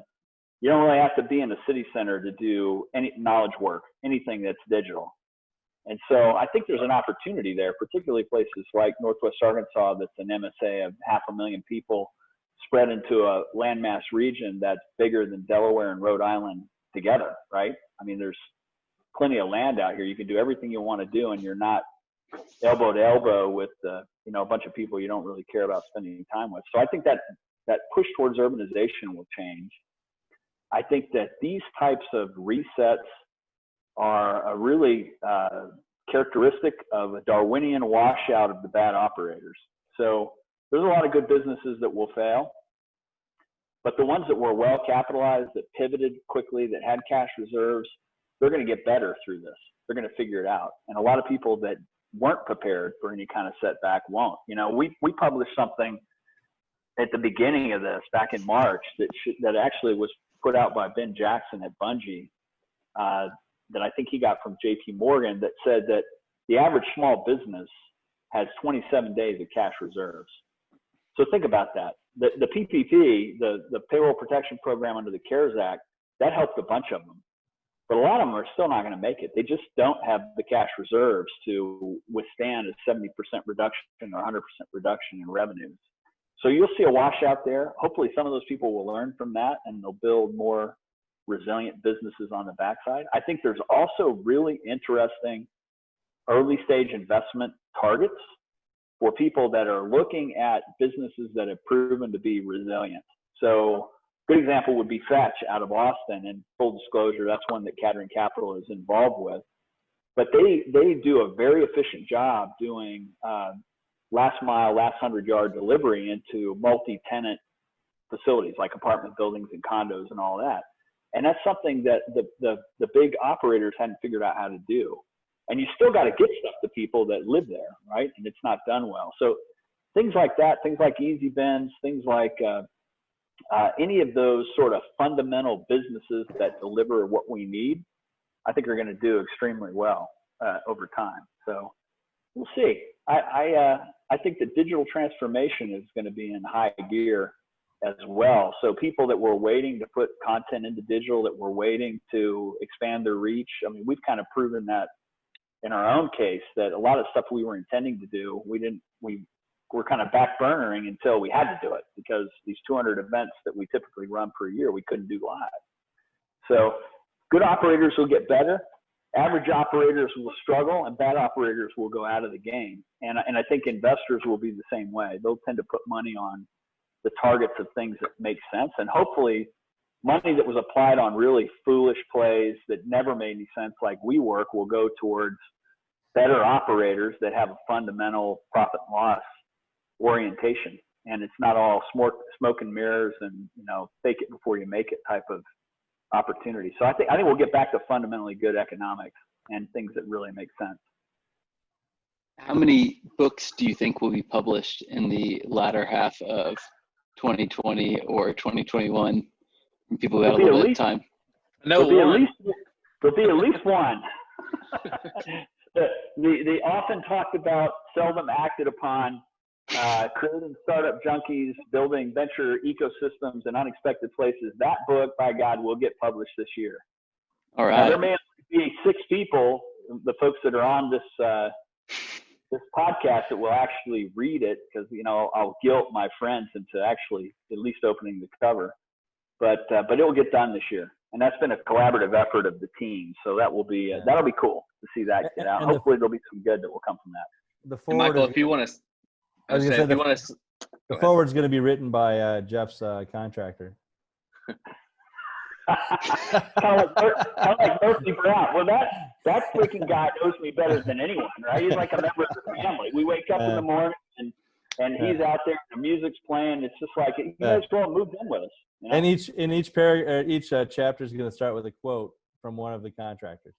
you don't really have to be in the city center to do any knowledge work, anything that's digital. And so I think there's an opportunity there, particularly places like Northwest Arkansas, that's an MSA of 500,000 people spread into a landmass region that's bigger than Delaware and Rhode Island together, right? I mean, there's plenty of land out here. You can do everything you want to do, and you're not elbow to elbow with a bunch of people you don't really care about spending time with. So I think that push towards urbanization will change. I think that these types of resets are a really characteristic of a Darwinian washout of the bad operators. So there's a lot of good businesses that will fail, but the ones that were well capitalized, that pivoted quickly, that had cash reserves, they're going to get better through this. They're going to figure it out. And a lot of people that weren't prepared for any kind of setback won't. We published something at the beginning of this back in March that actually was put out by Ben Jackson at Bungie, that I think he got from JP Morgan, that said that the average small business has 27 days of cash reserves. So think about that. The PPP, the Payroll Protection Program under the CARES Act, that helped a bunch of them. But a lot of them are still not going to make it. They just don't have the cash reserves to withstand a 70% reduction or 100% reduction in revenues. So you'll see a washout there. Hopefully some of those people will learn from that, and they'll build more resilient businesses on the backside. I think there's also really interesting early stage investment targets for people that are looking at businesses that have proven to be resilient. So good example would be Fetch out of Austin, and full disclosure, that's one that Cattering Capital is involved with. But they do a very efficient job doing last mile, last 100-yard delivery into multi-tenant facilities like apartment buildings and condos and all that. And that's something that the big operators hadn't figured out how to do. And you still got to get stuff to people that live there, right? And it's not done well. So things like that, things like Easy Bins, things like any of those sort of fundamental businesses that deliver what we need, I think are going to do extremely well over time. So we'll see. I think that digital transformation is going to be in high gear as well. So people that were waiting to put content into digital, that were waiting to expand their reach, I mean, we've kind of proven that in our own case, that a lot of stuff we were intending to do, we were kind of back burnering until we had to do it, because these 200 events that we typically run per year, we couldn't do live. So good operators will get better. Average operators will struggle, and bad operators will go out of the game. And I think investors will be the same way. They'll tend to put money on the targets of things that make sense. And hopefully money that was applied on really foolish plays that never made any sense, like WeWork, will go towards better operators that have a fundamental profit and loss orientation. And it's not all smoke and mirrors and, fake it before you make it type of opportunity. So I think we'll get back to fundamentally good economics and things that really make sense. How many books do you think will be published in the latter half of 2020 or 2021? People who had a little bit of time. No, there'll be at least one. the often talked about, seldom acted upon, creating startup junkies, building venture ecosystems in unexpected places. That book, by God, will get published this year. All right. Now, there may be 6 people, the folks that are on this podcast, that will actually read it, because I'll guilt my friends into actually at least opening the cover. But it will get done this year, and that's been a collaborative effort of the team. So that will be that'll be cool to see that get out. Hopefully, there'll be some good that will come from that. The forward, Michael, if you want to, the forward's going to be written by Jeff's contractor. kind of like Murphy Brown. Well, that freaking guy knows me better than anyone, right? He's like a member of the family. We wake up in the morning and he's out there. The music's playing. It's just like, you guys go and move in with us. And each chapter is going to start with a quote from one of the contractors.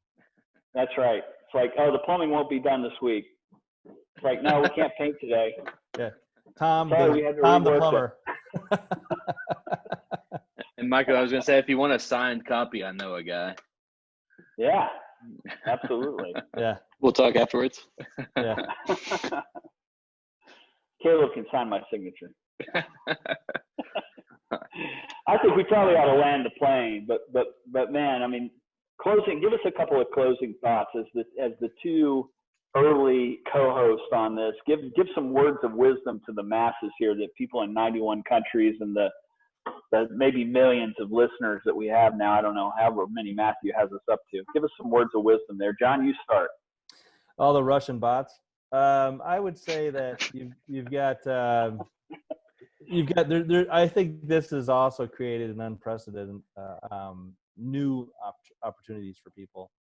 That's right. It's like, oh, the plumbing won't be done this week. It's like, no, we can't paint today. Yeah, Tom Sorry, the plumber. And Michael, I was going to say, if you want a signed copy, I know a guy. Yeah, absolutely. Yeah, we'll talk afterwards. Yeah. Caleb can sign my signature. I think we probably ought to land the plane, but man, I mean, give us a couple of closing thoughts as the 2 early co-hosts on this. Give some words of wisdom to the masses here, that people in 91 countries and the maybe millions of listeners that we have now. I don't know however many Matthew has us up to. Give us some words of wisdom there. John, you start. All the Russian bots. I would say that you've got I think this has also created an unprecedented new opportunities for people.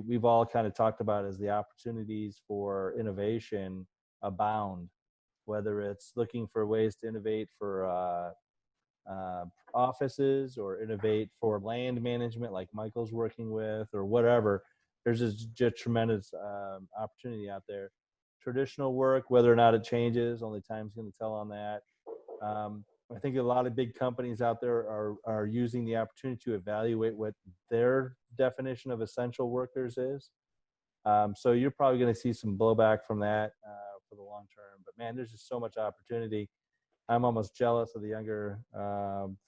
We've all kind of talked about, as the opportunities for innovation abound, whether it's looking for ways to innovate for offices, or innovate for land management like Michael's working with, or whatever. There's just tremendous opportunity out there. Traditional work, whether or not it changes, only time's going to tell on that. I think a lot of big companies out there are using the opportunity to evaluate what their definition of essential workers is. So you're probably going to see some blowback from that for the long term. But man, there's just so much opportunity. I'm almost jealous of the younger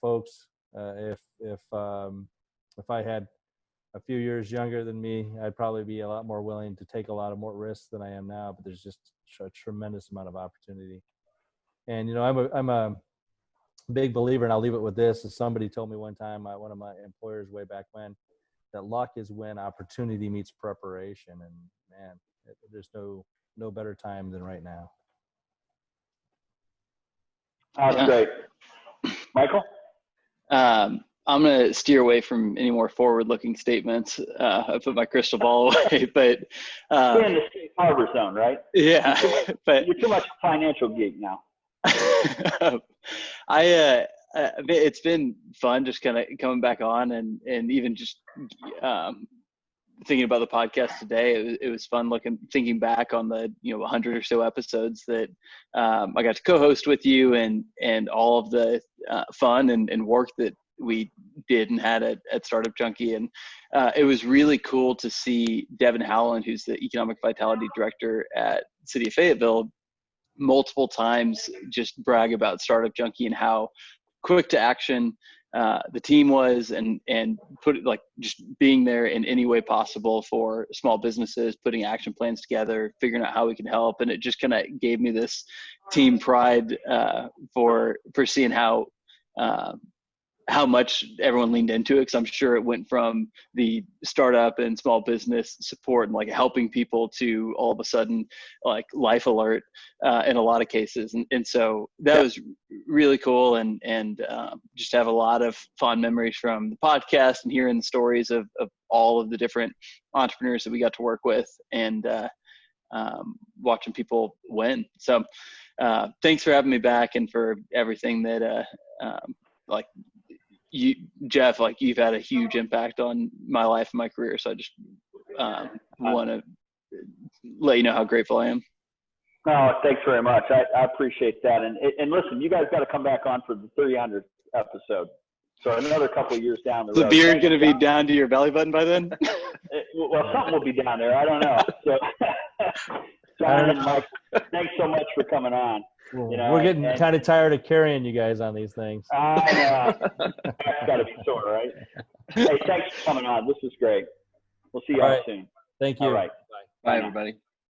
folks. If I had a few years younger than me, I'd probably be a lot more willing to take a lot of more risks than I am now. But there's just a tremendous amount of opportunity. And I'm a big believer, and I'll leave it with this. As somebody told me one time, one of my employers way back when, that luck is when opportunity meets preparation. And man, there's no better time than right now. That's great. Michael? I'm going to steer away from any more forward-looking statements. I put my crystal ball away, but you're in the safe harbor zone, right? Yeah, but you're too much a financial geek now. It's been fun just kind of coming back on and even just thinking about the podcast today. It was fun thinking back on the 100 or so episodes that I got to co-host with you, and all of the fun and work that we did and had at Startup Junkie. And it was really cool to see Devin Howland, who's the Economic Vitality Director at City of Fayetteville, multiple times just brag about Startup Junkie and how quick to action the team was, and put it, like, just being there in any way possible for small businesses, putting action plans together, figuring out how we can help. And it just kind of gave me this team pride for seeing how much everyone leaned into it, because I'm sure it went from the startup and small business support and like helping people to all of a sudden like life alert in a lot of cases. And so that was really cool, and just have a lot of fond memories from the podcast and hearing the stories of all of the different entrepreneurs that we got to work with, and watching people win. So thanks for having me back, and for everything that Jeff, like you've had a huge impact on my life and my career. So I just want to let you know how grateful I am. No, thanks very much. I appreciate that. And listen, you guys got to come back on for the 300th episode. So another couple of years down the road. The beard going to be down to your belly button by then? Well, something will be down there. I don't know. So, Jon and Mike, thanks so much for coming on. We're getting kind of tired of carrying you guys on these things. I know. That's got to be sore, right? Hey, thanks for coming on. This was great. We'll see you all soon. Thank you. All right. Bye, everybody.